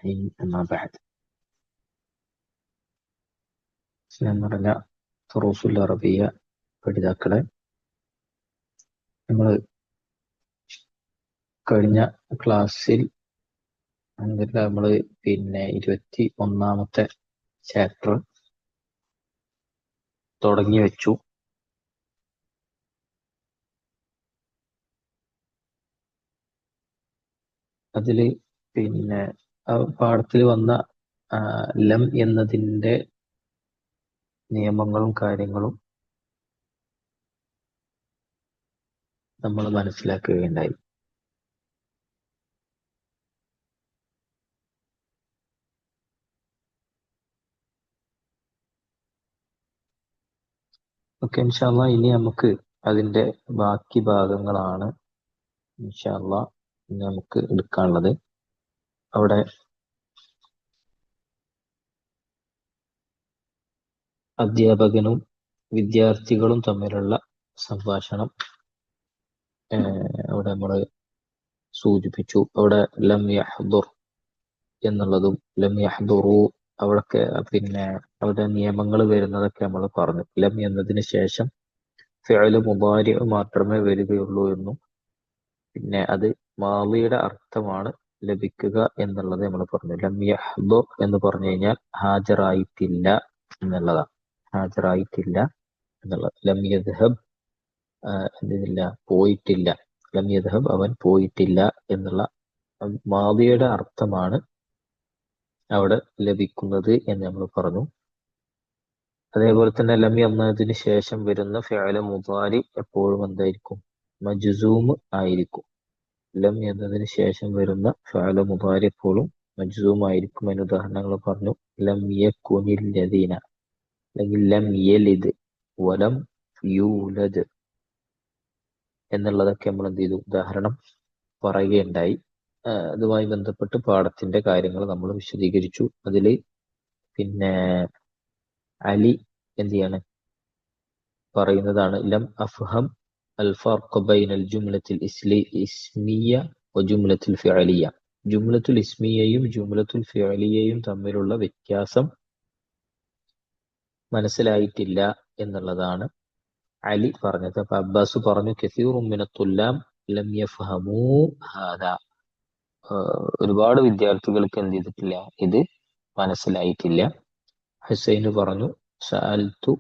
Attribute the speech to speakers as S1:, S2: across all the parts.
S1: أجمعين أما بعد സ്നേഹം നിറഞ്ഞ ദുറൂസുൽ അറബിയ പഠിതാക്കളെ, നമ്മൾ കഴിഞ്ഞ ക്ലാസ്സിൽ നമ്മൾ 21ാമത്തെ ചാപ്റ്റർ തുടങ്ങി വെച്ചു. അതില് പാഠത്തിൽ വന്ന ലം എന്നതിൻ്റെ നിയമങ്ങളും കാര്യങ്ങളും നമ്മൾ മനസ്സിലാക്കുകയുണ്ടായി. ഓക്കെ, ഇൻഷാ അല്ലാഹ് ഇനി നമുക്ക് അതിൻ്റെ ബാക്കി ഭാഗങ്ങളാണ് ഇൻഷാ അല്ലാഹ് നമുക്ക് എടുക്കാനുള്ളത്. അവിടെ അധ്യാപകനും വിദ്യാർത്ഥികളും തമ്മിലുള്ള സംഭാഷണം അവിടെ നമ്മൾ സൂചിപ്പിച്ചു. അവിടെ ലം യഹ്ദുർ എന്നുള്ളതും ലം യഹ്ദുറു അവിടൊക്കെ അവിടെ നിയമങ്ങൾ വരുന്നതൊക്കെ നമ്മൾ പറഞ്ഞു. ലം എന്നതിന് ശേഷം ഫിഅൽ മുദാരി മാത്രമേ വരികയുള്ളൂ എന്നും പിന്നെ അത് മാളിയുടെ അർത്ഥമാണ് ലഭിക്കുക എന്നുള്ളത് നമ്മൾ പറഞ്ഞു. ലം യഹ്ദുർ എന്ന് പറഞ്ഞു കഴിഞ്ഞാൽ ഹാജരായിട്ടില്ല എന്നുള്ളതാണ്. ഹാജരായിട്ടില്ല എന്നുള്ളത്. ലം യദ്ഹബ് എന്തില്ല, പോയിട്ടില്ല. ലം യദ്ഹബ് അവൻ പോയിട്ടില്ല എന്നുള്ള മാളിയുടെ അർത്ഥമാണ് അവിടെ ലഭിക്കുന്നത് എന്ന് നമ്മൾ പറഞ്ഞു. അതേപോലെ തന്നെ ലം എന്നതിന് ശേഷം വരുന്ന ഫിഅൽ മുദാരി എപ്പോഴും എന്തായിരിക്കും? മജ്സൂം ആയിരിക്കും. ലം എന്നതിന് ശേഷം വരുന്ന ഫിഅൽ മുദാരി എപ്പോഴും മജ്സൂം ആയിരിക്കും. അതിന് ഉദാഹരണങ്ങൾ പറഞ്ഞു. ലം യകുനിൽ ലദീന, അല്ലെങ്കിൽ ലം യലിദ് വലം യൂലദ് എന്നുള്ളതൊക്കെ നമ്മൾ എന്ത് ചെയ്തു? ഉദാഹരണം പറയുകയുണ്ടായി. അതുമായി ബന്ധപ്പെട്ട് പാഠത്തിന്റെ കാര്യങ്ങൾ നമ്മൾ വിശദീകരിച്ചു. അതില് അലി എന്ത് ചെയ്യാണ് പറയുന്നതാണ് ലം അഫ്ഹം അൽ ഫർഖ് ബൈനൽ ജുംലത്തിൽ ഇസ്മിയ വ ജുംലത്തിൽ ഫിഅലിയ. ജുംലത്തുൽ ഇസ്മിയയും ജുംലത്തുൽ ഫിഅലിയയും തമ്മിലുള്ള വ്യത്യാസം മനസ്സിലായിട്ടില്ല എന്നുള്ളതാണ് അലി പറഞ്ഞത്. അപ്പൊ അബ്ബാസ് പറഞ്ഞു കസീറും മിനത് തുല്ലാം ലം യഫ്ഹമൂ ഹാദാ. ഒരുപാട് വിദ്യാർത്ഥികൾക്ക് എന്ത് ചെയ്തിട്ടില്ല, ഇത് മനസ്സിലായിട്ടില്ല. ഹുസൈന് പറഞ്ഞു സഅൽതു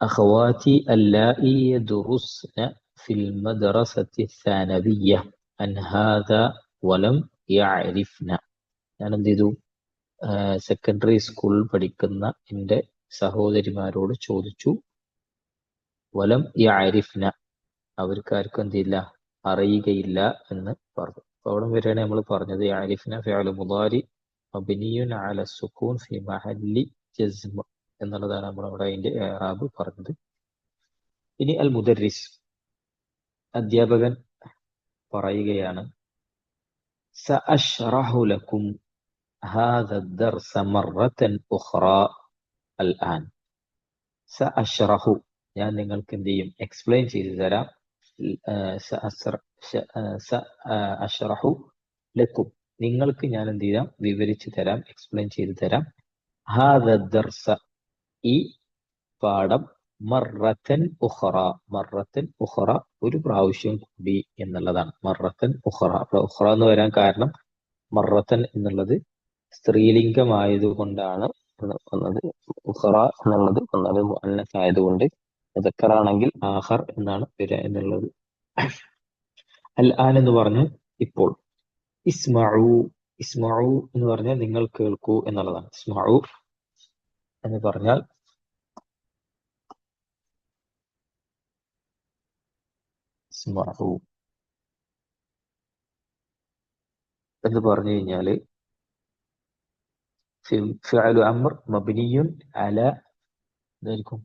S1: അഖവാതി അല്ലാഇ യദ്റുസ്ന ഫിൽ മദ്റസത്തി സാനവിയ്യ അൻ ഹാദാ വലം യഅരിഫ്ന. ഞാൻ എന്ത് ചെയ്തു? സെക്കൻഡറി സ്കൂളിൽ പഠിക്കുന്ന എൻ്റെ സഹോദരിമാരോട് ചോദിച്ചു. വലം യഅരിഫ്ന, അവർക്കാർക്കും എന്തില്ല, അറിയുകയില്ല എന്ന് പറഞ്ഞു. അവിടെ വരെയാണ് നമ്മൾ പറഞ്ഞത് യഅരിഫ്ന ഫിഅൽ മുദാരി മബ്നിയുൻ അല സുകൂൻ ഫി മഹല്ലി ജസ്മ എന്നുള്ളതാണ് നമ്മൾ അവിടെ അതിന്റെ ഇഅ്റാബ് പറഞ്ഞത്. ഇനി അൽ മുദർരിസ്, അധ്യാപകൻ പറയുകയാണ് സഅശ്റഹു ലക്കും ഹാദ ദർസ മറത്തൻ ഉഖ്റാ അൽ ആൻ. സഅശ്റഹു, ഞാൻ നിങ്ങൾക്ക് എന്ത് ചെയ്യും? എക്സ്പ്ലെയിൻ ചെയ്തു തരാം. സഅശ്റഹു ലക്കും, നിങ്ങൾക്ക് ഞാൻ എന്ത് ചെയ്യാം? വിവരിച്ചു തരാം, എക്സ്പ്ലെയിൻ ചെയ്തു തരാം. ഹാദ ദർസ, ഈ പാഠം, മറത്തൻ ഉഖ്റ, മറത്തൻ ഉഖ്റ, ഒരു പ്രാവശ്യം കൂടി എന്നുള്ളതാണ്. മറത്തൻ ഉഖ്റ, ഉഖ്റ എന്ന് വരാൻ കാരണം മറത്തൻ എന്നുള്ളത് സ്ത്രീലിംഗമായതുകൊണ്ടാണ് വന്നത്. ഉഖ്റ എന്നുള്ളത് വന്നത് മുഅന്നസ് ആയതുകൊണ്ട്, മുദക്കറാണെങ്കിൽ ആഖർ എന്നാണ് വരിക എന്നുള്ളത്. അൽ ആൻ എന്ന് പറഞ്ഞു ഇപ്പോൾ. ഇസ്മഉ, ഇസ്മഉ എന്ന് പറഞ്ഞാൽ നിങ്ങൾ കേൾക്കൂ എന്നുള്ളതാണ്. ഇസ്മഉ എന്ന് പറഞ്ഞാൽ ഇസ്മഉ എന്ന് പറഞ്ഞു കഴിഞ്ഞാല് ഫിഅലു അംർ മബ്നിയുൻ അല, എന്തായിരിക്കും?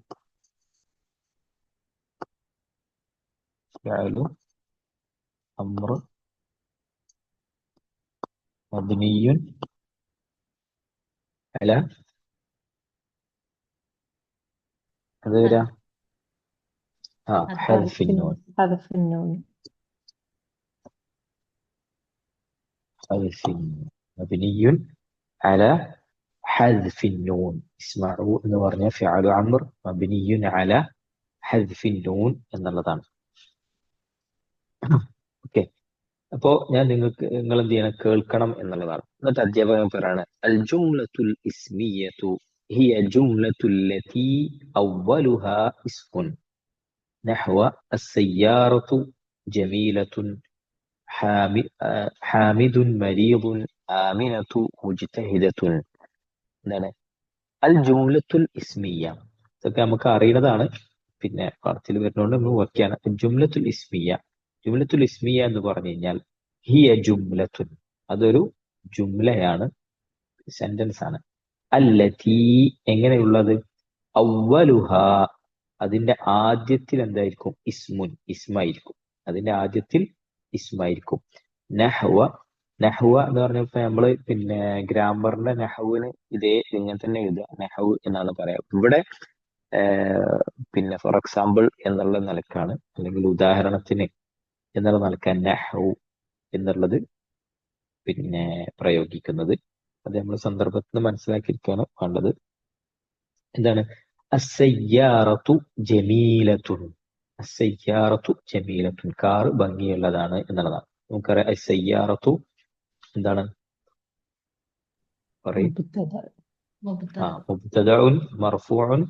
S1: ഫിഅലു അംർ മബ്നിയുൻ അല, അത് വരാ ഹദ്ഫിൻ നൂൻ. ഹദ്ഫിൻ മബ്നിയുൻ അല ഹദ്ഫിൻ നൂൻ. ഇസ്മഉ എന്ന് പറഞ്ഞ ഫിഅലു അംർ മബ്നിയുൻ അല ഹദ്ഫിൻ നൂൻ എന്നുള്ളതാണ്. ഓക്കെ, അപ്പോ ഞാൻ നിങ്ങൾ എന്ത് ചെയ്യണം, കേൾക്കണം എന്നുള്ളതാണ്. എന്നിട്ട് അധ്യാപകൻ പറയാണ് അൽ ജുംലത്തുൽ ഇസ്മിയത്തു ഹിയ ജുംലത്തുല്ലതി അവ്വലുഹാ ഇസ്മുൻ നഹ്വ അസ്സയ്യാറത്തു ജമീലത്തുൻ ഹാമിദുൻ മരീദുൻ ആമിനത്തു മുജ്തഹിദത്തുൻ. എന്താണ് അൽ ജുംലത്തുൽ ഇസ്മിയ? ഇതൊക്കെ നമുക്ക് അറിയുന്നതാണ്, പിന്നെ പാഠത്തിൽ വരുന്നതുകൊണ്ട് നമ്മൾ വയ്ക്കാണ്. ജുംലത്തുൽ ഇസ്മിയ, ജുംലത്തുൽ ഇസ്മിയ എന്ന് പറഞ്ഞു കഴിഞ്ഞാൽ ഹിയ ജുംലത്തുൻ, അതൊരു ജുംലയാണ്, സെന്റൻസ് ആണ്. അല്ലതീ, എങ്ങനെയുള്ളത്? അവ്വലുഹ, അതിന്റെ ആദ്യത്തിൽ എന്തായിരിക്കും? ഇസ്മുൻ, ഇസ്മായിരിക്കും. അതിന്റെ ആദ്യത്തിൽ ഇസ്മായിരിക്കും. നഹ്വ, നഹ്വ എന്ന് പറഞ്ഞപ്പോ നമ്മള് പിന്നെ ഗ്രാമറിന്റെ നഹ്വിന് ഇതേ ഇങ്ങനെ തന്നെ എഴുതുക, നഹ്വ് എന്നാണ് പറയാം. ഇവിടെ പിന്നെ ഫോർ എക്സാമ്പിൾ എന്നുള്ള നിലക്കാണ്, അല്ലെങ്കിൽ ഉദാഹരണത്തിന് എന്നുള്ള നിലക്കാണ് നഹ്വ് എന്നുള്ളത് പിന്നെ പ്രയോഗിക്കുന്നത്. അത് നമ്മൾ സന്ദർഭത്തിന് മനസ്സിലാക്കിയിരിക്കുകയാണ് വേണ്ടത്. എന്താണ്? അസ്സയ്യാറത്തു ജമീലത്തുൻ, അസ്സയ്യാറത്തു ജമീലത്തുൻ, കാർ ഭംഗിയുള്ളതാണ് എന്നുള്ളതാണ്. നമുക്കറിയാം അസ്സയ്യാറത്തു എന്താണ് പറയും? മുബ്തദഉൻ മർഫൂഉൻ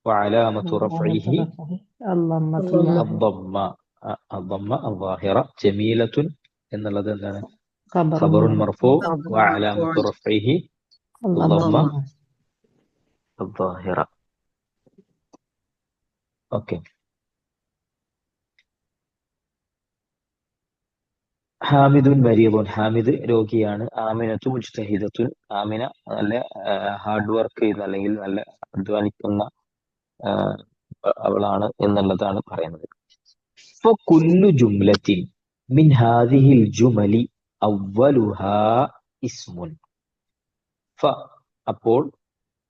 S1: വഅലാമത്തു റഫ്ഇഹി അദ്ദമ്മ, അദ്ദമ്മ അദ്ദാഹിറ. ജമീലത്തുൻ എന്നുള്ളത് എന്താണ്? ഖബറുൻ മർഫൂ വഅലാമത്തു റഫ്ഇഹി അദ്ദമ്മ അദ്ദാഹിറ. ഓക്കെ. ഹാമിദുൻ മരീദുൻ, ഹാമിദ് രോഗിയാണ്. ആമിനത്തു മുജ്തഹിദത്തുൻ, ആമിന നല്ല ഹാർഡ് വർക്ക് ചെയ്യുന്ന അല്ലെങ്കിൽ നല്ല അധ്വാനിക്കുന്ന അവളാണ് എന്നുള്ളതാണ് പറയുന്നത്. ഇപ്പൊ കുല്ലു ജുംലത്തിൻ മിൻ ഹാദിഹിൽ ജുമലി അവ്വലുഹാ ഇസ്മുൻ. അപ്പോൾ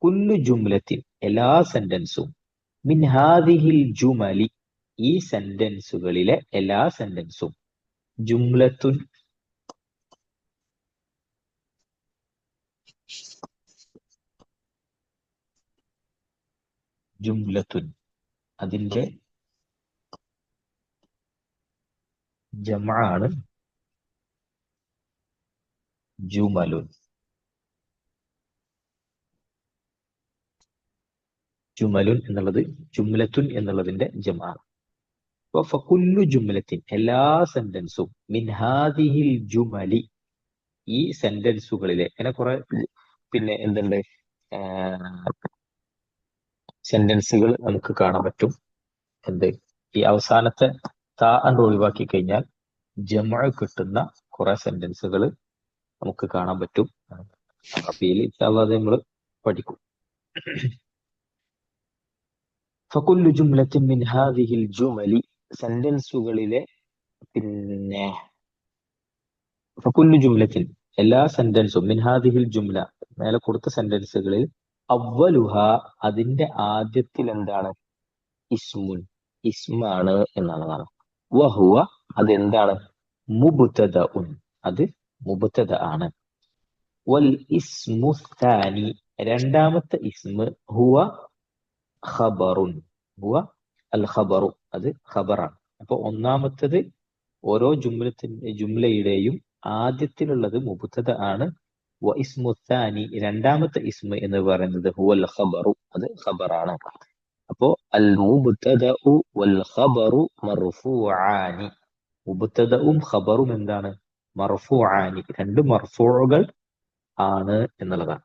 S1: കുല്ലു ജുംലത്തിൻ, എല്ലാ സെന്റൻസും, മിൻ ഹാദിഹിൽ ജുമലി, ഈ സെന്റൻസുകളിലെ എല്ലാ സെന്റൻസും, ജുംലത്തുൻ, ജുംലത്തുൻ അതിന്റെ ജംആണ് ജുമലുൻ. ജുമലുൻ എന്നുള്ളത് ജുംലത്തുൻ എന്നുള്ളതിന്റെ ജംആണ്. അപ്പൊ ഫകുല്ലു ജുംലത്തിൻ, എല്ലാ സെന്റൻസും, മിൻ ഹാദിഹിൽ ജുമലി, ഈ സെന്റൻസുകളിലെ, അങ്ങനെ കുറെ പിന്നെ എന്തുണ്ട് സെന്റൻസുകൾ നമുക്ക് കാണാൻ പറ്റും. എന്ത്? ഈ അവസാനത്തെ താ and ഒഴിവാക്കി കഴിഞ്ഞാൽ ജംഅ് കിട്ടുന്ന കുറെ സെന്റൻസുകൾ നമുക്ക് കാണാൻ പറ്റും. അറബിയിൽ ഇൻഷാല്ലാഹ് നമ്മൾ പഠിക്കും. ഫകുല്ലു ജുംലത്തിൻ മിൻ ഹാദിഹിൽ ജുമലി, സെന്റൻസുകളിലെ, പിന്നെ ഫകുല്ലു ജുംലത്തിൻ, എല്ലാ സെന്റൻസും, മിൻ ഹാദിഹിൽ ജുംല, മേലെ കൊടുത്ത സെന്റൻസുകളിൽ, അവ്വലുഹ, അതിന്റെ ആദ്യത്തിൽ എന്താണ്? ഇസ്മുൻ, ഇസ്മാണ് എന്നുള്ളതാണ്. വഹുവ, അതെന്താണ്? മുബ്തദഉൻ, അത് മുബ്തദ ആണ്. വൽ ഇസ്മു സാനി, രണ്ടാമത്തെ ഇസ്മ്, ഹുവ ഖബറുൻ, ഹുവ അൽ ഖബറു, അത് ഖബറാണ്. അപ്പൊ ഒന്നാമത്തത് ഓരോ ജുംലയുടെയും ആദ്യത്തിലുള്ളത് മുബ്തദ ആണ്. വ ഇസ്മു സാനി, രണ്ടാമത്തെ ഇസ്മ എന്ന് പറയുന്നത് ഹുവൽ ഖബറു, അത് ഖബറാണ്. അപ്പോ അൽ മുബ്തദഉ വൽ ഖബറു മർഫൂആനി, മുബ്തദഉം ഖബറും എന്താണ്? മർഫൂആനി, രണ്ട് മർഫൂഉകൾ ആണ് എന്നുള്ളതാണ്.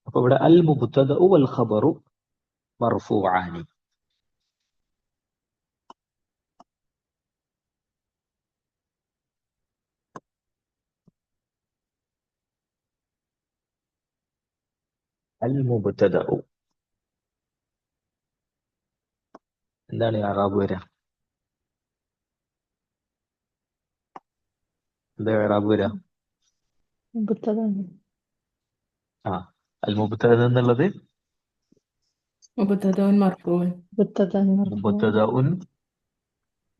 S1: അപ്പൊ ഇവിടെ അൽ മുബ്തദഉ വൽ ഖബറു മർഫൂആനി. അൽ മുബ്തദഉ എന്താണ് ഇഅ്റാബ് വരിക? എന്താ ഇഅ്റാബ് വരിക? അൽ മുബ്തദ എന്നുള്ളത്
S2: مبتدأ مرفوع.
S3: مبتدأ مرفوع.
S1: مبتدأ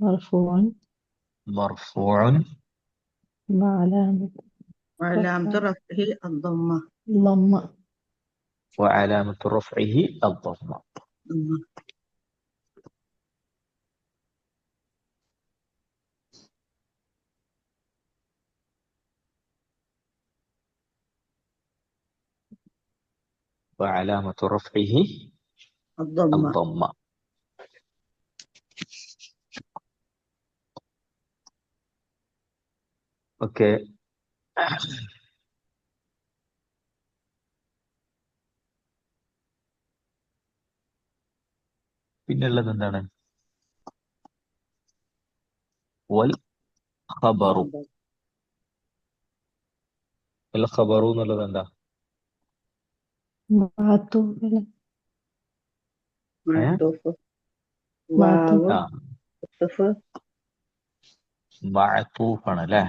S3: مرفوع.
S1: مرفوع
S3: وعلامة
S4: وعلامة
S3: رفعه
S4: رفعه الضمة.
S3: ضمة.
S1: وعلامة رفعه الضمة.
S4: ضمة.
S1: وعلامة رفعه
S4: الضمة.
S1: الضمة. ഓക്കെ. പിന്നുള്ളത് എന്താണ്? വൽ ഖബറു.
S4: خبر.
S1: വൽ ഖബറു എന്നുള്ളത് എന്താ?
S3: معطوف على
S1: ഏ
S4: معطوف.
S3: معطوف.
S4: واو.
S1: ആ
S4: صفر.
S1: മഅതൂഫാണ് അല്ലേ?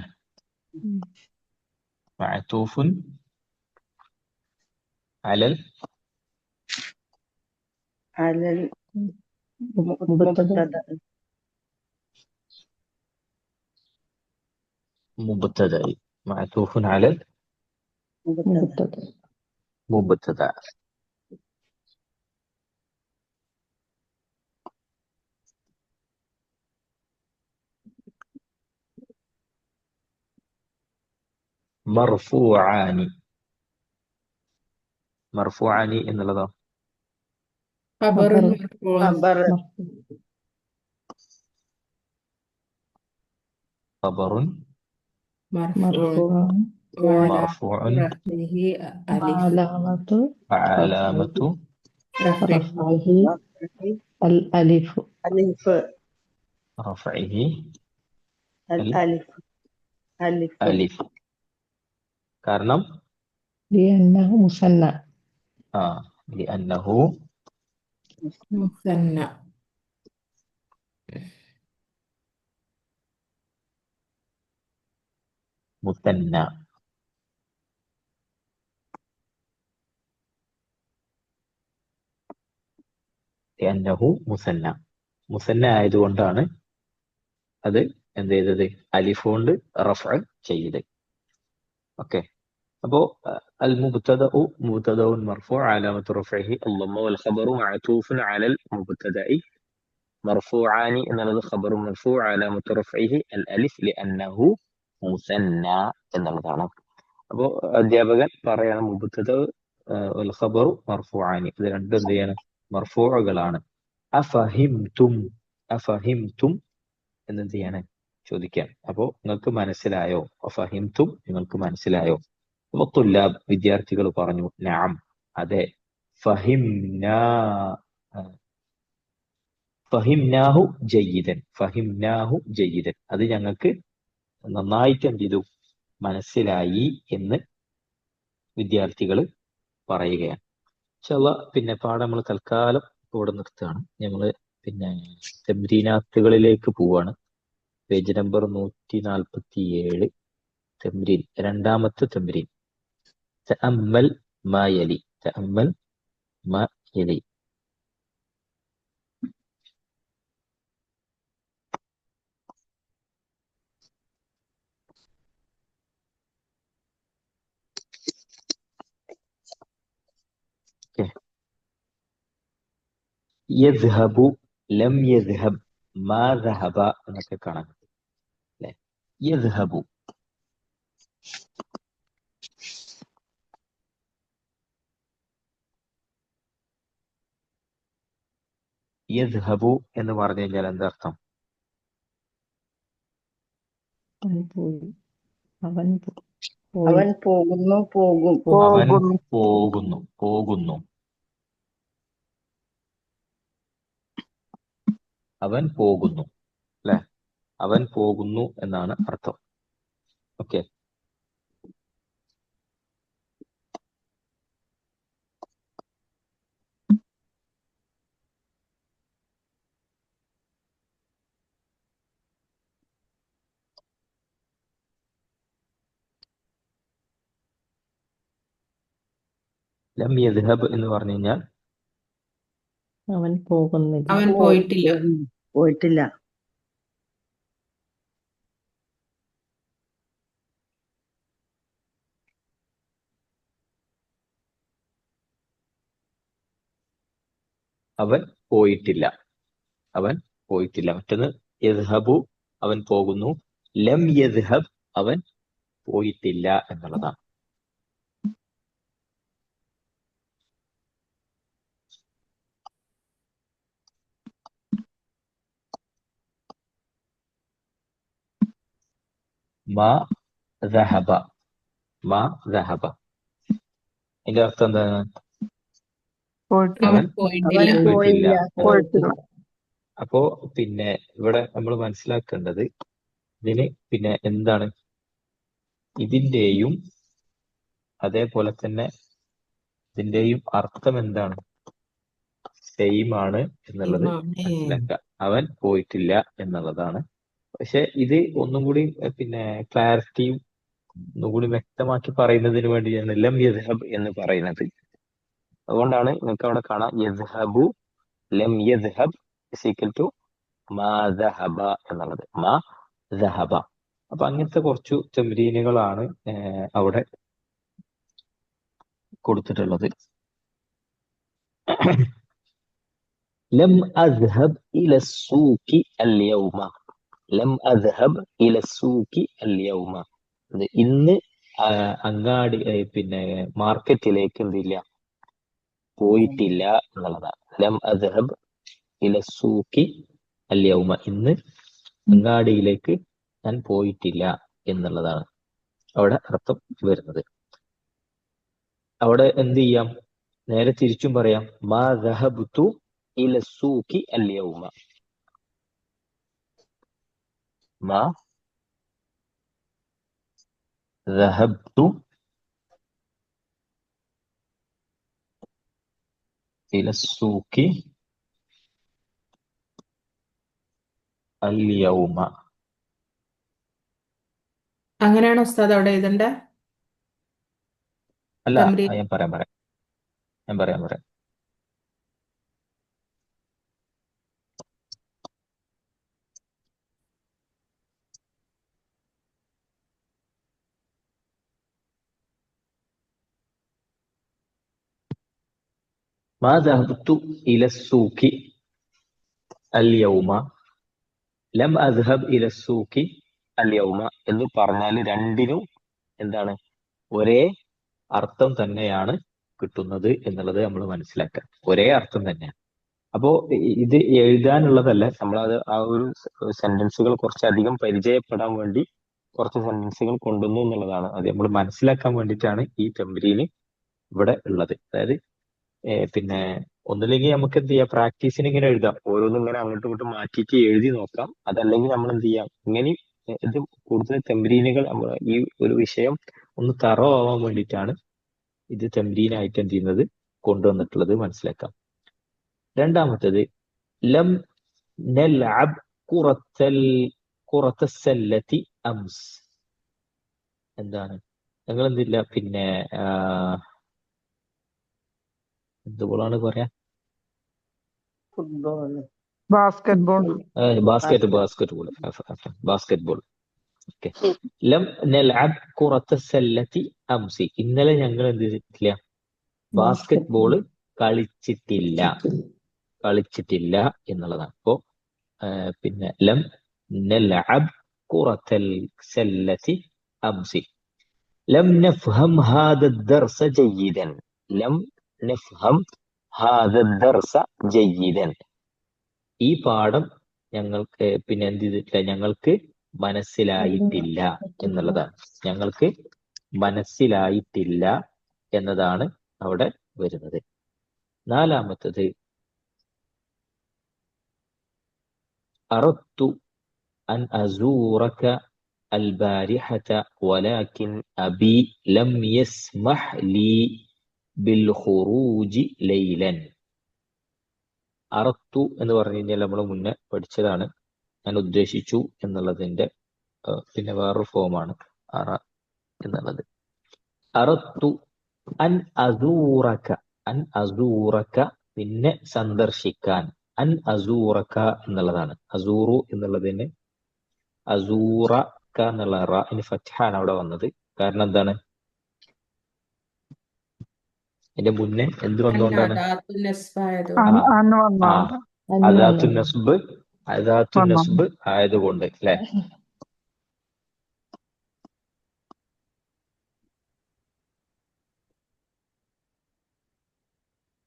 S1: മഅതൂഫുൻ അലൽ
S4: على
S3: مبتدأ.
S4: المبتدأ.
S1: മുബ്തദഇ. മഅതൂഫുൻ അലൽ
S4: مبتدأ.
S3: مبتدأ.
S1: മുബ്തദ. മർഫൂആനി. മർഫൂആനി എന്നുള്ളതോ?
S2: خبر
S3: خبر
S2: مرفوع.
S4: خبر.
S3: مرفوع.
S1: ഖബറുൻ
S2: مرفوع.
S3: مرفوع.
S2: وعلامة
S1: മർഫൂഉൻ
S2: رفعه ألف.
S3: وعلامة رفعه
S1: വഅലാമത്തു
S2: رفعه
S3: رفعه
S4: رفعه
S3: الألف.
S4: ألف.
S1: റഫഇഹി അൽ
S4: الألف. ألف.
S1: അലിഫ്. കാരണം
S3: لأنه مثنى.
S1: ലിഅന്നഹു
S2: مثنى.
S1: മുസന്ന. ലിഅന്നഹു മുസന്ന. മുസന്ന ആയതുകൊണ്ടാണ് അത് എന്ത് ചെയ്തത്? അലിഫ് കൊണ്ട് റഫ്അ ചെയ്തത്. ഓക്കെ. അപ്പോ അൽ മുബ്തദഉ മുബ്തദഉൻ മർഫൂഅ അലാമത്തു റഫ്ഇഹി അൽ-ളമ്മ വൽ ഖബറു മഅതൂഫുൻ അലൽ മുബ്തദഇ. മർഫൂആനി എന്നുള്ളത് ഖബറു മർഫൂഅ അലാമത്തു റഫ്ഇഹി അൽ അലിഫ് ലിഅന്നഹു മുസന്ന എന്നുള്ളതാണ്. അപ്പോ അധ്യാപകൻ പറയാണ് മുബ്തദഉ വൽ ഖബറു മർഫൂആനി, ഇത് രണ്ടും എന്ത് ചെയ്യാണ്? മർഫൂഉകളാണ്. അഫഹിംതും. അഫഹിംതും എന്നെന്ത് ചെയ്യാണ്? ചോദിക്കാൻ. അപ്പോ നിങ്ങൾക്ക് മനസ്സിലായോ? അഫഹിംതും, നിങ്ങൾക്ക് മനസ്സിലായോ? അപ്പൊ തുല്ലാബ് വിദ്യാർത്ഥികൾ പറഞ്ഞു നഅം, അതെ. ഫഹിംനാ ഫഹിംനാഹു ജയ്യിദൻ. ഫഹിംനാഹു ജയ്യിദൻ, അത് ഞങ്ങൾക്ക് നന്നായിട്ട് എന്ത് ചെയ്തു? മനസ്സിലായി എന്ന് വിദ്യാർത്ഥികൾ പറയുകയാണ്. ഇൻഷാ അല്ലാഹ് പിന്നെ പാഠം നമ്മൾ തൽക്കാലം ഇവിടെ നിർത്തുകയാണ്. നമ്മള് പിന്നെ തംരീനാത്തുകളിലേക്ക് പോവാണ്. Page number 147. തംരീൻ, രണ്ടാമത്തെ തംരീൻ. തഅമ്മൽ മാ യലി. തഅമ്മൽ മാ യലി. ഓക്കെ. യദ്ഹബു, ലം യദ്ഹബ്, മാ ദഹബ എന്നൊക്കെ കാണാൻ പറ്റും അല്ലെ? യദ്ഹബു, യദ്ഹബു എന്ന് പറഞ്ഞു കഴിഞ്ഞാൽ എന്താ അർത്ഥം?
S3: അവൻ പോയി. അവൻ പോയി.
S4: അവൻ പോകുന്നു. പോകും.
S1: അവൻ
S4: പോകുന്നു.
S1: പോകുന്നു. പോകുന്നു. അവൻ പോകുന്നു അല്ലെ? അവൻ പോകുന്നു എന്നാണ് അർത്ഥം. ഓക്കെ. ലം യദ്ഹബ് എന്ന് പറഞ്ഞു കഴിഞ്ഞാൽ
S3: അവൻ പോകുന്നില്ല.
S2: അവൻ പോയിട്ടില്ല.
S4: പോയിട്ടില്ല.
S1: അവൻ പോയിട്ടില്ല. അവൻ പോയിട്ടില്ല. മറ്റൊന്ന് യദ്ഹബു, അവൻ പോകുന്നു. ലം യദ്ഹബ്, അവൻ പോയിട്ടില്ല എന്നുള്ളതാണ്. മാ ദഹബ, മാ ദഹബ, അതിന്റെ അർത്ഥം എന്താണ്?
S2: അവൻ
S1: അവൻ
S2: പോയിട്ടില്ല.
S1: പോയിട്ടില്ല.
S3: പോയിട്ടില്ല.
S1: അപ്പോ പിന്നെ ഇവിടെ നമ്മൾ മനസ്സിലാക്കേണ്ടത് ഇതിന് പിന്നെ എന്താണ്, ഇതിന്റെയും അതേപോലെ തന്നെ ഇതിന്റെയും അർത്ഥം എന്താണ്? സെയിം ആണ് എന്നുള്ളത് മനസ്സിലാക്കുക. അവൻ പോയിട്ടില്ല എന്നുള്ളതാണ്. പക്ഷെ ഇത് ഒന്നും കൂടി പിന്നെ ക്ലാരിറ്റിയും ഒന്നും കൂടി വ്യക്തമാക്കി പറയുന്നതിന് വേണ്ടിയാണ് ലം യദ്ഹബ് എന്ന് പറയുന്നത്. അതുകൊണ്ടാണ് നിങ്ങൾക്ക് അവിടെ കാണാം യദ്ഹബു ലം യദ്ഹബ് ഈക്വൽ ടു മാ ദഹബ എന്നുള്ളത്. മാ ദഹബ. അപ്പൊ അങ്ങനത്തെ കുറച്ചു തംരീനുകളാണ് അവിടെ കൊടുത്തിട്ടുള്ളത്. ലം അദ്ഹബ് ഇല സൂഖി അൽയൗമ, ലം അദ്ഹബ് ഇല സൂഖി അൽയൗമ, ഇന്ന് അങ്ങാടി പിന്നെ മാർക്കറ്റിലേക്ക് എന്തില്ല, പോയിട്ടില്ല എന്നുള്ളതാണ്. ലം അദ്ഹബ് ഇല സൂഖി അൽയൗമ, ഇന്ന് അങ്ങാടിയിലേക്ക് ഞാൻ പോയിട്ടില്ല എന്നുള്ളതാണ് അവിടെ അർത്ഥം വരുന്നത്. അവിടെ എന്ത് ചെയ്യാം, നേരെ തിരിച്ചും പറയാം. മാ ദഹബ്തു ഇല സൂഖി അൽയൗമ, മാ ദഹബ്തു ഇല സൂഖി അൽയൗമ.
S2: അങ്ങനെയാണ് ഉസ്താദ് അവിടെ എഴുതണ്ടേ?
S1: അല്ല,
S2: തംരീൻ.
S1: ഞാൻ പറയാം. മാ ദഹബ്തു ഇല സൂഖി അൽയൗമ ലം അദ്ഹബ് ഇല സൂഖി അൽയൗമ എന്ന് പറഞ്ഞാൽ രണ്ടിനും എന്താണ്, ഒരേ അർത്ഥം തന്നെയാണ് കിട്ടുന്നത് എന്നുള്ളത് നമ്മൾ മനസ്സിലാക്കുക. ഒരേ അർത്ഥം തന്നെയാണ്. അപ്പോ ഇത് എഴുതാനുള്ളതല്ല, നമ്മളത് ആ ഒരു സെന്റൻസുകൾ കുറച്ചധികം പരിചയപ്പെടാൻ വേണ്ടി കുറച്ച് സെന്റൻസുകൾ കൊണ്ടുവന്നു എന്നുള്ളതാണ്. അത് നമ്മൾ മനസ്സിലാക്കാൻ വേണ്ടിയിട്ടാണ് ഈ തംരീന് ഇവിടെ ഉള്ളത്. അതായത് പിന്നെ ഒന്നില്ലെങ്കിൽ നമുക്ക് എന്ത് ചെയ്യാം, പ്രാക്ടീസിന് ഇങ്ങനെ എഴുതാം, ഓരോന്നും ഇങ്ങനെ അങ്ങോട്ടും ഇങ്ങോട്ടും മാറ്റിയിട്ട് എഴുതി നോക്കാം. അതല്ലെങ്കിൽ നമ്മൾ എന്ത് ചെയ്യാം, ഇങ്ങനെ ഇത് കൂടുതൽ തംരീനുകൾ നമ്മൾ ഈ ഒരു വിഷയം ഒന്ന് തറോ ആവാൻ വേണ്ടിയിട്ടാണ് ഇത് തംരീനായിട്ട് എന്ത് ചെയ്യുന്നത്, കൊണ്ടുവന്നിട്ടുള്ളത് മനസ്സിലാക്കാം. രണ്ടാമത്തേത് ലം നൽഅബ് ഖുറത്തസ്സല്ലത്തി അംസ്, എന്താണ്, ഞങ്ങൾ എന്തില്ല പിന്നെ എന്തുപോലാണ് പറയാ,
S4: ഫുട്ബോൾ,
S1: ബാസ്കറ്റ്ബോൾ. ഓക്കെ. ലം നൽഅബ് ഖുറത്തസ്സല്ലത്തി അംസി, ഇന്നലെ ഞങ്ങൾ എന്ത് ചെയ്തിട്ടില്ല, ബാസ്കറ്റ്ബോൾ കളിച്ചിട്ടില്ല എന്നുള്ളതാണ്. അപ്പോ പിന്നെ ലം നൽഅബ് ഖുറത്തസ്സല്ലത്തി അംസി. ലം നഫ്ഹം ഹാദ ദർസ ജയ്യിദൻ, ലം നഫ്ഹം ഹാദ ദർസ ജയ്യിദൻ, ഈ പാഠം ഞങ്ങൾക്ക് പിന്നെ എന്ത് ചെയ്തിട്ടില്ല, ഞങ്ങൾക്ക് മനസ്സിലായിട്ടില്ല എന്നുള്ളതാണ്. ഞങ്ങൾക്ക് മനസ്സിലായിട്ടില്ല എന്നതാണ് അവിടെ വരുന്നത്. നാലാമത്തത് അറദ്തു അൻ അസൂറക البارحة ولكن أبي لم يسمح لي بالخروج ليلا. അറത്തു എന്ന് പറഞ്ഞു കഴിഞ്ഞാൽ നമ്മൾ മുന്നേ പഠിച്ചതാണ്. ഞാൻ ഉദ്ദേശിച്ചു എന്നുള്ളതിന്റെ പിന്നെ വേറൊരു ഫോമാണ് അറ എന്നുള്ളത്. അറത്തു അൻ അസൂറക നിന്നെ സന്ദർശിക്കാൻ. അൻ അസൂറക്ക എന്നുള്ളതാണ്. അസൂറു എന്നുള്ളതിന് അസൂറക്ക എന്നുള്ള റാഇന് ഫത്ഹാണ് അവിടെ വന്നത്. കാരണം എന്താണ്? അതിന്റെ മുന്നേ എന്ത് വന്നുകൊണ്ടാണ്?
S2: അദാത്തു നസ്ബ്
S1: ആ
S2: ആയതുകൊണ്ട്
S5: അന്ന്
S1: ആ
S5: വന്നോണ്ട്
S3: അന്ന്
S1: അദാത്തു
S3: വന്നത്.
S1: നസ്ബ് അദാത്തു
S5: വന്നോണ്ട്
S1: നസ്ബ് ആയതുകൊണ്ട് അല്ലെ?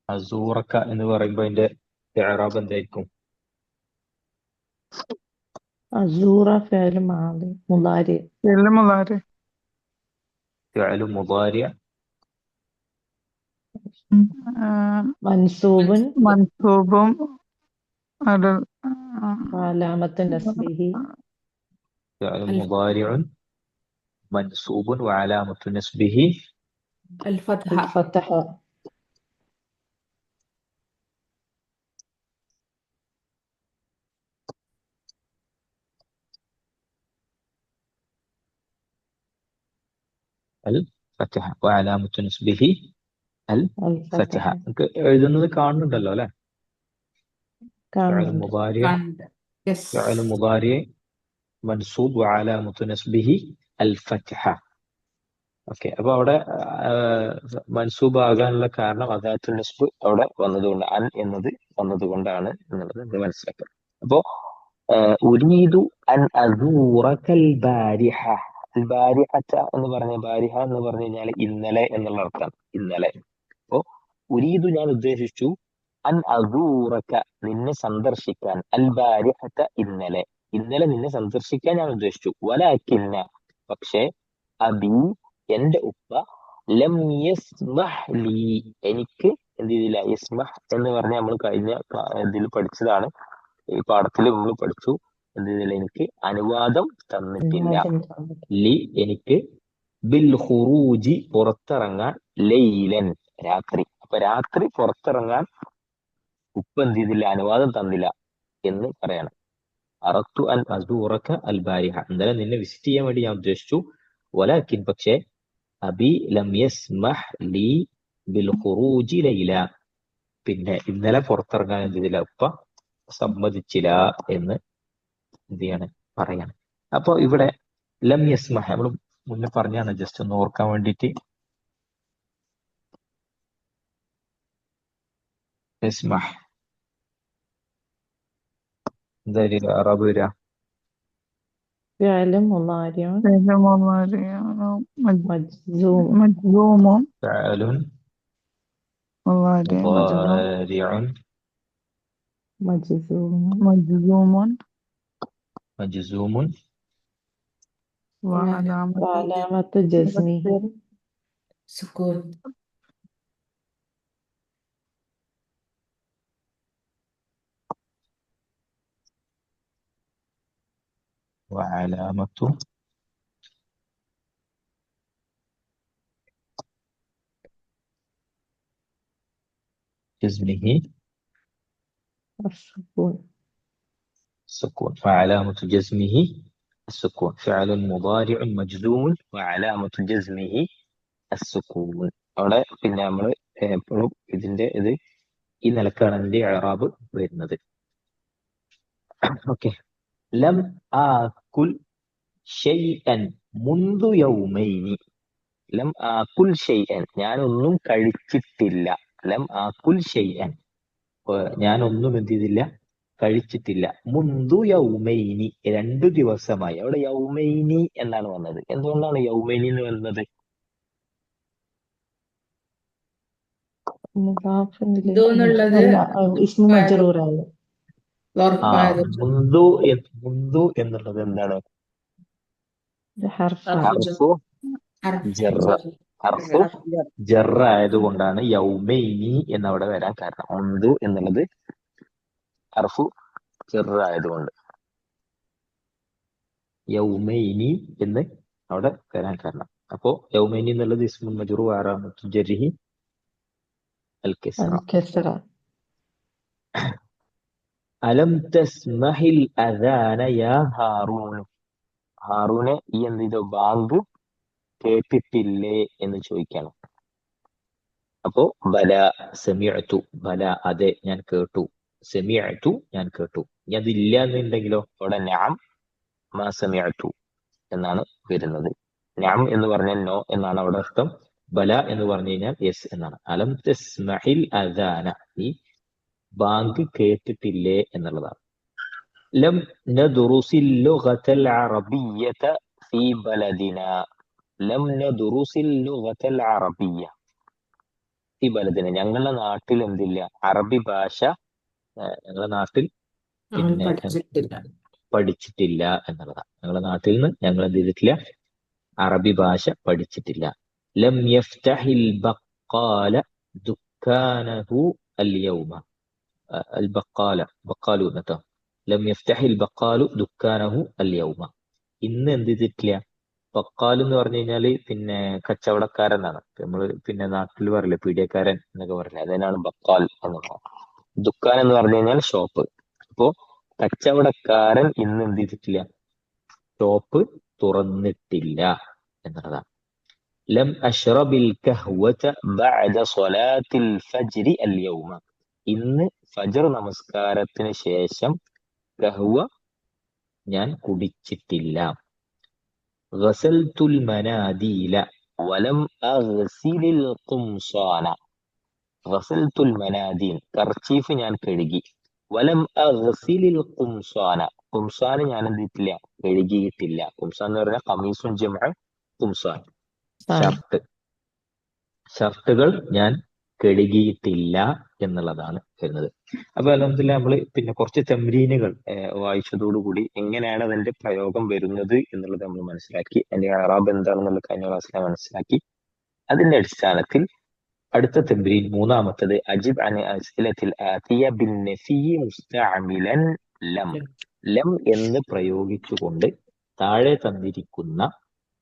S1: അസൂറക്ക എന്ന് പറയുമ്പോ അതിന്റെ ഇഅ്റാബ് എന്തായിരിക്കും?
S3: അസൂറ ഫിഅൽ മാദി മുദാരി
S5: ഫിഅ്ൽ മുളാരി
S1: ഫിഅ്ലു മുദാരി
S3: മൻസൂബുൻ
S5: മൻസൂബും അത്
S3: വഅലാമത്തു നസ്ബിഹി
S1: ഫിഅ്ലു
S2: അൽ
S1: മുദാരിഉൻ മൻസൂബുൻ വഅലാമത്തു നസ്ബിഹി
S2: الفتحة
S3: الفتح.
S1: അൽ ഫത്ഹ വഅലാമത്തു നസ്ബിഹി അൽ ഫത്ഹ.
S3: الفتح
S1: നമുക്ക് എഴുതുന്നത് കാണുന്നുണ്ടല്ലോ അല്ലെ? ഫിഅ്ലു
S3: കാണുന്നുണ്ട്.
S1: മുദാരി
S2: كان يس
S1: ഫിഅ്ലു മുദാരി മൻസൂബ് വഅലാമത്തു നസ്ബിഹി അൽ ഫത്ഹ. ഓക്കെ, അപ്പൊ അവിടെ മൻസൂബ് ആകാനുള്ള കാരണം അദാത്തുൽ നസ്ബ് അവിടെ വന്നതുകൊണ്ട്, അൻ എന്നത് വന്നതുകൊണ്ടാണ് എന്നുള്ളത് നമ്മൾ മനസ്സിലാക്കുക. അപ്പോ ഉരീദു അൻ അസൂറക്കൽ ബാരിഹ. അൽ ബാരിഹത എന്ന് പറഞ്ഞ ബാരിഹ എന്ന് പറഞ്ഞു കഴിഞ്ഞാൽ ഇന്നലെ എന്നുള്ള അർത്ഥം. ഇന്നലെ. അപ്പോ ഉരീദു ഞാൻ ഉദ്ദേശിച്ചു അൻ അസൂറക്ക നിന്നെ സന്ദർശിക്കാൻ. അൽ ബാരിഹത ഇന്നലെ. ഇന്നലെ നിന്നെ സന്ദർശിക്കാൻ ഞാൻ ഉദ്ദേശിച്ചു. വലാകിന്ന പക്ഷേ അബി എന്റെ ഉപ്പ ലം യസ്മഹ് ലീ എനിക്ക് എന്ത് ചെയ്തില്ല. യസ്മഹ് എന്ന് പറഞ്ഞ നമ്മൾ കഴിഞ്ഞ ഇതിൽ പഠിച്ചതാണ്. ഈ പാഠത്തിൽ നമ്മൾ പഠിച്ചു. എന്ത് ചെയ്തില്ല, എനിക്ക് അനുവാദം തന്നിട്ടില്ല. ലി എനിക്ക് ബിൽ ഖുറൂജി പുറത്തിറങ്ങാൻ ലൈലൻ രാത്രി. അപ്പൊ രാത്രി പുറത്തിറങ്ങാൻ ഉപ്പ എന്ത് ചെയ്തില്ല, അനുവാദം തന്നില്ല എന്ന് പറയണം. അറത്തു അൻ അസൂറക അൽ ബാരിഹ ഇന്നലെ നിന്നെ വിസിറ്റ് ചെയ്യാൻ വേണ്ടി ഞാൻ ഉദ്ദേശിച്ചു. വലാകിൻ പക്ഷേ അബി ലം യസ്മഹ് ലീ ബിൽ ഖുറൂജി ലൈല പിന്നെ ഇന്നലെ പുറത്തിറങ്ങാൻ എന്ത് ചെയ്തില്ല, ഉപ്പ സമ്മതിച്ചില്ല എന്ന് എന്ത് ചെയ്യാണ്, പറയാണ്. അപ്പൊ ഇവിടെ ലം യസ്മഹ് നമ്മൾ മുന്നേ പറഞ്ഞാണ്, ജസ്റ്റ് ഒന്ന് ഓർക്കാൻ വേണ്ടിയിട്ട്. യസ്മഹ് എന്തായാലും അറബ് വരിക
S3: ഫിഅൽ മുളാരിഉൻ
S5: ഫിഅ്ൽ മുളാരി
S3: മജ്സൂം
S5: മജ്സൂമും
S1: ഫഅലുൻ
S5: മുളാരി
S1: മുദാരിഉൻ
S5: മജ്സൂമുൻ
S1: മജ്സൂമുൻ
S5: വഅലാമത്ത്
S3: വഅലാമത്തു ജസ്മിഹി
S2: سكون
S1: വഅലാമത്തു ജസ്മിഹി
S3: السكون.
S1: السكون. وعلامة جزمه السكون. فعل مضارع مجزوم وعلامة جزمه السكون. അവിടെ പിന്നെ നമ്മൾ എപ്പോഴും ഇതിന്റെ ഇത് ഈ നിലക്കാണ് ഇതിന്റെ ഇഅ്റാബ് വരുന്നത്. ഓക്കെ. ലം ആകുൽ ഷൈഅൻ മുൻദു യൗമൈനി. ലം ആകുൽ ഷൈഅൻ ഞാനൊന്നും കഴിച്ചിട്ടില്ല. ലം ആകുൽ ഷൈഅൻ ഞാനൊന്നും എന്ത് ചെയ്തില്ല, കഴിച്ചിട്ടില്ല. മുൻദു യൗമൈനി 2 ദിവസമായി. അവിടെ യൗമൈനി എന്നാണ് വന്നത്. എന്തുകൊണ്ടാണ് യൗമൈനി എന്ന് വന്നത്?
S3: മുദാഫിൻ
S2: ദു എന്നുള്ളത്
S3: അല്ല, ഇസ്മു മജ്റൂറാണ്.
S1: മുൻദു എന്നുള്ളത് എന്താണ്?
S3: ഹർഫാണ്.
S1: ഹർഫു ജർറ. ഹർഫു ജർറ ആയതുകൊണ്ടാണ് യൗമൈനി എന്നവിടെ വരാൻ കാരണം. മുൻദു എന്നുള്ളത് ഹർഫു ജർറ ആയതുകൊണ്ട് യൗമൈനി എന്ന് അവിടെ വരാൻ കാരണം. അപ്പോ യൗമൈനി എന്നുള്ളത് ഇസ്മുൽ മജ്റൂർ വഅലാമത്തു ജർരിഹി അൽ കസ്റ.
S3: الكسرة.
S1: അലം തസ്മഹിൽ അദാന യാ ഹാറൂൻ. ഹാറൂനെ ഈ എന്ത് ചെയ്തു, ബാങ്ക് കേട്ടിട്ടില്ലേ എന്ന് ചോദിക്കണം. അപ്പോ ബല സെമിഅ്തു, ബല അതെ ഞാൻ കേട്ടു, സെമിഅ്തു ഞാൻ കേട്ടു. ഇനി അതില്ല എന്നുണ്ടെങ്കിലോ അവിടെ നഅം മാ സെമിഅ്തു എന്നാണ് വരുന്നത്. നഅം എന്ന് പറഞ്ഞാൽ നോ എന്നാണ് അവിടെ അർത്ഥം. ബല എന്ന് പറഞ്ഞു കഴിഞ്ഞാൽ യെസ് എന്നാണ്. അലം തസ്മഇൽ അദാന, നീ ബാങ്ക് കേട്ടിട്ടില്ലേ എന്നുള്ളതാണ്. ലം നദ്റുസിൽ ലുഗതൽ അറബിയ്യത ഫീ ബലദിന, ലം നദ്റുസിൽ ലുഗതൽ അറബിയ്യ ഫീ ബലദിന, ഞങ്ങളുടെ നാട്ടിൽ എന്തില്ല, അറബി ഭാഷ ഞങ്ങളുടെ നാട്ടിൽ
S2: ഞങ്ങൾ
S1: പിന്നെ
S2: പഠിച്ചിട്ടില്ല.
S1: പഠിച്ചിട്ടില്ല എന്നുള്ളതാണ്. ഞങ്ങളുടെ നാട്ടിൽ നിന്ന് ഞങ്ങൾ എന്ത് ചെയ്തിട്ടില്ല, അറബി ഭാഷ പഠിച്ചിട്ടില്ല. ലം യഫ്തഹിൽ ബഖാല ദുക്കാനഹു അൽ യൗമ, അൽ ബഖാല ബഖാലു എന്നട്ടോ, ലം യഫ്തഹിൽ ബഖാലു ദുക്കാനഹു അൽ യൗമ, ഇന്ന് എന്ത് ചെയ്തിട്ടില്ല. ബഖാൽ എന്ന് പറഞ്ഞു കഴിഞ്ഞാല് പിന്നെ കച്ചവടക്കാരനാണ്. നമ്മള് പിന്നെ നാട്ടിൽ പറയില്ലേ പീഡിയക്കാരൻ എന്നൊക്കെ പറയില്ലേ, അതിനാണ് ബഖാൽ എന്ന് പറയുന്നത്. ദുക്കാൻ എന്ന് പറഞ്ഞു കഴിഞ്ഞാൽ ഷോപ്പ്. അപ്പോ കച്ചവടക്കാരൻ ഇന്ന് എന്ത് ചെയ്തിട്ടില്ല, ഷോപ്പ് തുറന്നിട്ടില്ല എന്നുള്ളതാണ്. ലം അഷ്റബിൽ കഹ്വത ബഅദ സ്വലാത്തിൽ ഫജ്രി അൽ യൗമ, ഇന്ന് ഫജ്ർ നമസ്കാരത്തിന് ശേഷം കഹ്വ ഞാൻ കുടിച്ചിട്ടില്ല. ഗസൽതുൽ മനാദീല വലം അഗ്സിലിൽ ഖുംസാന, ഗസൽതുൽ മനാദീൽ കർച്ചീഫ് ഞാൻ കഴുകി, വലം അഗ്സിലിൽ ഖുംസാന, ഖുംസാൻ ഞാൻ എന്ത് ചെയ്തിട്ടില്ല, കഴുകിയിട്ടില്ല. ഖുംസാൻ എന്ന് പറഞ്ഞാൽ ഖമീസുൻ ജംഅ ഖുംസാൻ, ഷർട്ട്, ഷർട്ടുകൾ ഞാൻ കഴുകിയിട്ടില്ല എന്നുള്ളതാണ് വരുന്നത്. അപ്പൊ അൽഹംദുലില്ലാ നമ്മള് പിന്നെ കുറച്ച് തംരീനുകൾ വായിച്ചതോടുകൂടി എങ്ങനെയാണ് അതിന്റെ പ്രയോഗം വരുന്നത് എന്നുള്ളത് നമ്മൾ മനസ്സിലാക്കി. അതിന്റെ അറാബ് എന്താണെന്നുള്ള കഴിഞ്ഞ ക്ലാസ്സിൽ മനസ്സിലാക്കി. അതിന്റെ അടിസ്ഥാനത്തിൽ അടുത്ത തംരീൻ മൂന്നാമത്തത്, അജിബ് അൻ അസ്ഇലത്തിൽ ആതിയ ബിൻ നഫി മുസ്തഅമിലൻ ലം, ലം എന്ന് പ്രയോഗിച്ചുകൊണ്ട് താഴെ തന്നിരിക്കുന്ന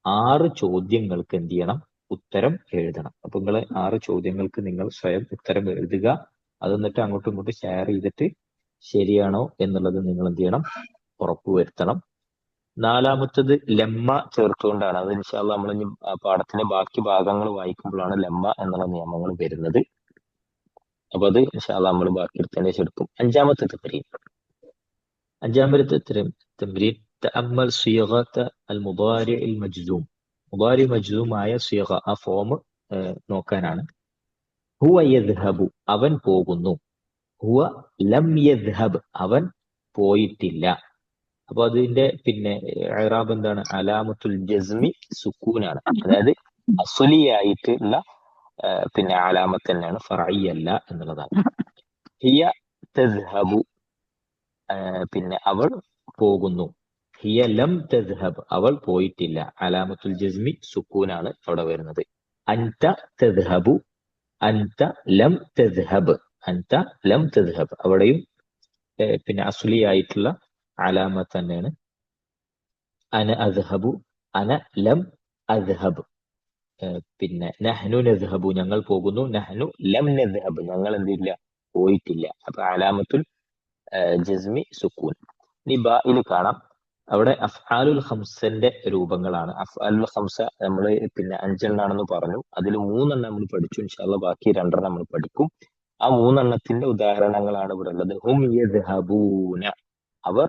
S1: 6 ചോദ്യങ്ങൾക്ക് എന്ത് ചെയ്യണം, ഉത്തരം എഴുതണം. അപ്പൊ നിങ്ങൾ 6 ചോദ്യങ്ങൾക്ക് നിങ്ങൾ സ്വയം ഉത്തരം എഴുതുക. അത് എന്നിട്ട് അങ്ങോട്ടും ഇങ്ങോട്ടും ഷെയർ ചെയ്തിട്ട് ശരിയാണോ എന്നുള്ളത് നിങ്ങൾ എന്ത് ചെയ്യണം, ഉറപ്പുവരുത്തണം. നാലാമത്തത് ലമ്മ ചേർത്തുകൊണ്ടാണ്. അത് ഇൻഷാ അല്ലാഹ് നമ്മൾ ഇനി പാഠത്തിന്റെ ബാക്കി ഭാഗങ്ങൾ വായിക്കുമ്പോഴാണ് ലമ്മ എന്നുള്ള നിയമങ്ങൾ വരുന്നത്. അപ്പൊ അത് ഇൻഷാ അല്ലാഹ് നമ്മൾ ബാക്കി എടുത്തതിന് ശേഷം എടുക്കും. അഞ്ചാമത്തെ തംരീൻ തഅമ്മൽ സിയഗത അൽ മുദാരി അൽ മജ്സൂം, മുദാരി മജ്സൂമായ സിയഗ ആ ഫോം നോക്കാനാണ്. ഹുവ യദ്ഹബു അവൻ പോകുന്നു, ഹുവ ലം യദ്ഹബ് അവൻ പോയിട്ടില്ല. അപ്പൊ അതിന്റെ പിന്നെ ഇറാബ് എന്താണ്, അലാമത്തുൽ ജസ്മി സുക്കൂനാണ്. അതായത് അസ്ലിയായിട്ടുള്ള പിന്നെ അലാമത്ത് തന്നെയാണ്, ഫറഈ അല്ല എന്നുള്ളതാണ്. ഹിയ തദ്ഹബു പിന്നെ അവൾ പോകുന്നു, ഹിയ ലം തദ്ഹബ് അവൾ പോയിട്ടില്ല, അലാമത്തുൽ ജസ്മി സുക്കൂനാണ് അവിടെ വരുന്നത്. അൻത തദ്ഹബു അൻത ലം തദ്ഹബ്, അൻത ലം തദ്ഹബ് അവിടെയും പിന്നെ അസ്ലിയായിട്ടുള്ള അലാമത്ത് തന്നെയാണ്. അന അദ്ഹബു അന ലം അദ്ഹബ്, പിന്നെ നഹ്നു നദ്ഹബു ഞങ്ങൾ പോകുന്നു, നഹ്നു ലം നദ്ഹബ് ഞങ്ങൾ എന്തില്ല പോയിട്ടില്ല. അപ്പൊ അലാമത്തുൽ ജസ്മി സുക്കൂൻ. ഇനി ബായിൽ കാണാം, അവിടെ അഫ്ആലുൽ ഖംസന്റെ രൂപങ്ങളാണ്. അഫ്ആലുൽ ഖംസ നമ്മൾ പിന്നെ 5 എണ്ണാണെന്ന് പറഞ്ഞു. അതിൽ 3 എണ്ണം നമ്മൾ പഠിച്ചു. ഇൻഷാ അല്ലാഹ് ബാക്കി 2 നമ്മൾ പഠിക്കും. ആ 3 എണ്ണത്തിന്റെ ഉദാഹരണങ്ങളാണ് ഇവിടെ ഉള്ളത്. ഹും യദ്ഹബൂന അവർ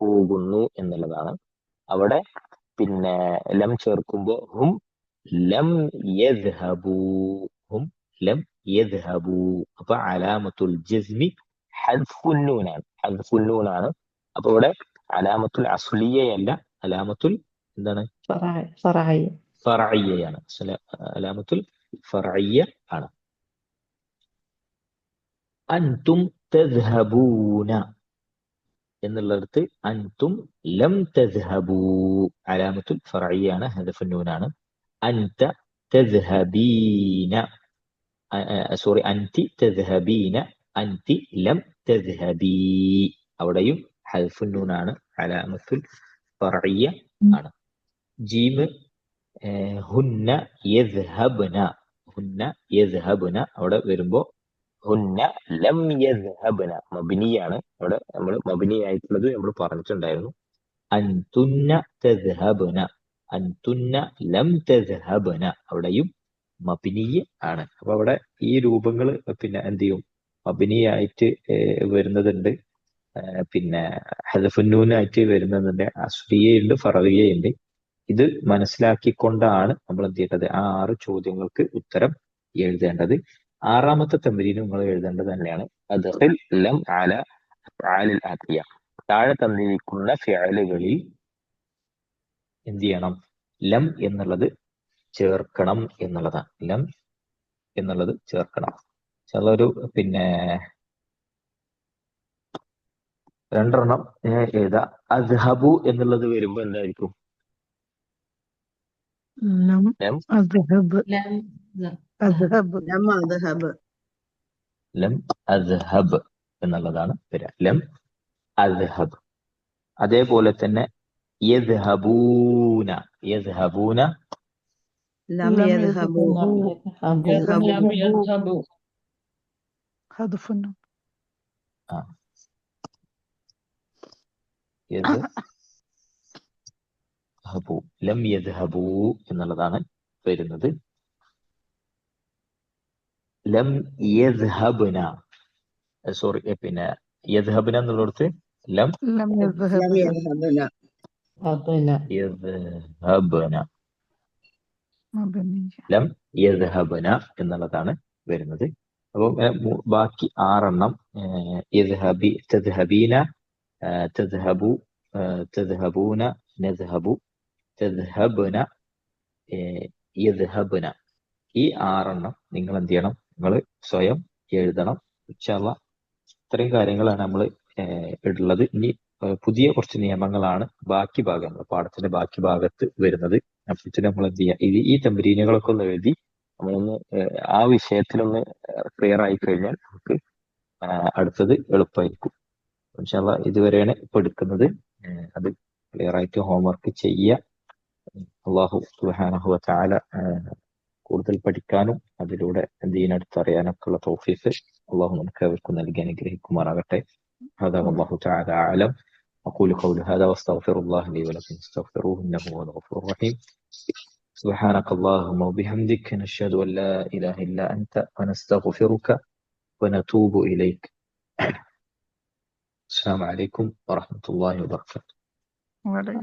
S1: പോകുന്നു എന്നുള്ളതാണ്. അവിടെ പിന്നെ ലം ചേർക്കുമ്പോൾ ഹും ലം യദ്ഹബൂ, ഹും ലം യദ്ഹബൂ. അപ്പൊ അലാമത്തുൽ ജസ്മി ഹദ്ഫുൻ നൂനാണ്, ഹദ്ഫുൻ നൂനാണ്. അപ്പൊ ഇവിടെ അലാമത്തുൽ അസ്ലിയയല്ല, അലാമത്തുൽ എന്താണ്, ഫറഇയ്യയാണ്. അലാമത്തുൽ ഫറഇയ്യ ആണ്. അൻതും തദ്ഹബൂന എന്നുള്ളിടത്ത് അൻതും ലം തദ്ഹബൂ അലാമത്തുൽ ഫറഇയ്യാണ്, ഹദ്ഫുൻ നൂനാണ്. അൻത തദ്ഹബീന സോറി അൻതി തദ്ഹബീന അൻതി ലം തദ്ഹബീ അവിടെയും ഹദ്ഫുൻ നൂനാണ്, അലാമത്തുൽ ഫറഇയ്യ ആണ്. ജീം ഹുന്ന യദ്ഹബ്ന, ഹുന്ന യദ്ഹബ്ന അവിടെ വരുമ്പോ ഹുന്ന ലം യദ്ഹബ്ന മബ്നിയാണ്. അവിടെ നമ്മൾ മബ്നി ആയിട്ടുള്ളത് നമ്മൾ പറഞ്ഞിട്ടുണ്ടായിരുന്നു. അൻതുന്ന തദ്ഹബ്ന അൻതുന്ന ലം തദ്ഹബ്ന അവിടെയും മബിനിയ ആണ്. അപ്പൊ അവിടെ ഈ രൂപങ്ങൾ പിന്നെ എന്ത് ചെയ്യും, മബിനിയായിട്ട് വരുന്നതുണ്ട്, പിന്നെ ഹദഫുന്നൂനായിട്ട് വരുന്നതുണ്ട്, അസ്ലിയുണ്ട്, ഫറവിയുണ്ട്. ഇത് മനസ്സിലാക്കിക്കൊണ്ടാണ് നമ്മൾ എന്ത് ചെയ്യേണ്ടത്, ആ 6 ചോദ്യങ്ങൾക്ക് ഉത്തരം എഴുതേണ്ടത്. 6ാമത്തെ തംരീന് നിങ്ങൾ എഴുതേണ്ടത് തന്നെയാണ് അദ്ഖിൽ ലം അല അഫ്ആലിൽ ആതിയ. താഴെ തന്നിരിക്കുന്ന ഫിഅലുകളിൽ എന്ത് ചെയ്യണം, ലം എന്നുള്ളത് ചേർക്കണം എന്നുള്ളതാണ്. ലം എന്നുള്ളത് ചേർക്കണം. ചിലൊരു പിന്നെ 2 എഴുതാ. അദ്ഹബു എന്നുള്ളത് വരുമ്പോ എന്തായിരിക്കും?
S5: لم
S1: ലം
S5: أذهب
S2: لم
S5: أذهب
S4: ലം അദ്ഹബ്.
S1: ലം അദ്ഹബ് എന്നുള്ളതാണ് വരിക. ലം അദ്ഹബ്. അതേപോലെ തന്നെ യദ്ഹബൂന. യദ്ഹബൂന
S4: ലം
S5: لم
S4: യദ്ഹബു.
S3: يذهبوا
S4: യദ്ഹബു.
S2: لم يذهبوا
S5: حذف النون
S1: ആ യദ്ഹബു. ലം യദ്ഹബൂ എന്നുള്ളതാണ് വരുന്നത്. ലം യദ്ഹബ്ന, സോറി, പിന്നെ യദ്ഹബ്ന എന്നുള്ളിടത്ത് ലം
S5: لم
S4: ലം
S5: يذهبن
S4: യദ്ഹബുന.
S3: أبنى
S1: യദ്ഹബ്ന.
S5: مبنية
S1: ലം യദ്ഹബ്ന എന്നുള്ളതാണ് വരുന്നത്. അപ്പോൾ ബാക്കി 6 യദ്ഹബി, തദ്ഹബീന, തദ്ഹബു, തദ്ഹബൂന, നദ്ഹബു, തദ്ഹബ്ന, യദ്ഹബ്ന. ഈ 6 നിങ്ങൾ എന്ത് ചെയ്യണം, നിങ്ങൾ സ്വയം എഴുതണം. ഇൻഷാ അല്ലാഹ് ഇത്രയും കാര്യങ്ങളാണ് നമ്മൾ ഉള്ളത്. ഇനി പുതിയ കുറച്ച് നിയമങ്ങളാണ് ബാക്കി ഭാഗങ്ങൾ, പാഠത്തിന്റെ ബാക്കി ഭാഗത്ത് വരുന്നത്. അപ്പോഴത്തേക്ക് നമ്മൾ എന്ത് ചെയ്യുക, ഈ തംരീനുകളൊക്കെ ഒന്ന് എഴുതി നമ്മളൊന്ന് ആ വിഷയത്തിലൊന്ന് ക്ലിയർ ആയി കഴിഞ്ഞാൽ നമുക്ക് അടുത്തത് എളുപ്പമായിരിക്കും. ഇൻഷാ അല്ലാഹ് ഇതുവരെയാണ് ഇപ്പൊ എടുക്കുന്നത്. അത് ക്ലിയർ ആയിട്ട് ഹോംവർക്ക് ചെയ്യുക. അല്ലാഹു സുബ്ഹാനഹു വ തആല കൂടുതൽ പഠിക്കാനും അതിലൂടെ ദീനടുത്തറിയാനൊക്കെ ഉള്ള തൗഫീഖ് അള്ളാഹു നമുക്ക് അവർക്ക് നൽകി അനുഗ്രഹിക്കുമാറാകട്ടെ. هذا والله تعالى أعلم. أقول قولي هذا واستغفر الله لي ولكم استغفروه إنه هو الغفور الرحيم. سبحانك اللهم وبحمدك نشهد أن لا إله إلا أنت ونستغفرك ونتوب إليك. السلام عليكم ورحمة الله وبركاته.
S5: ولا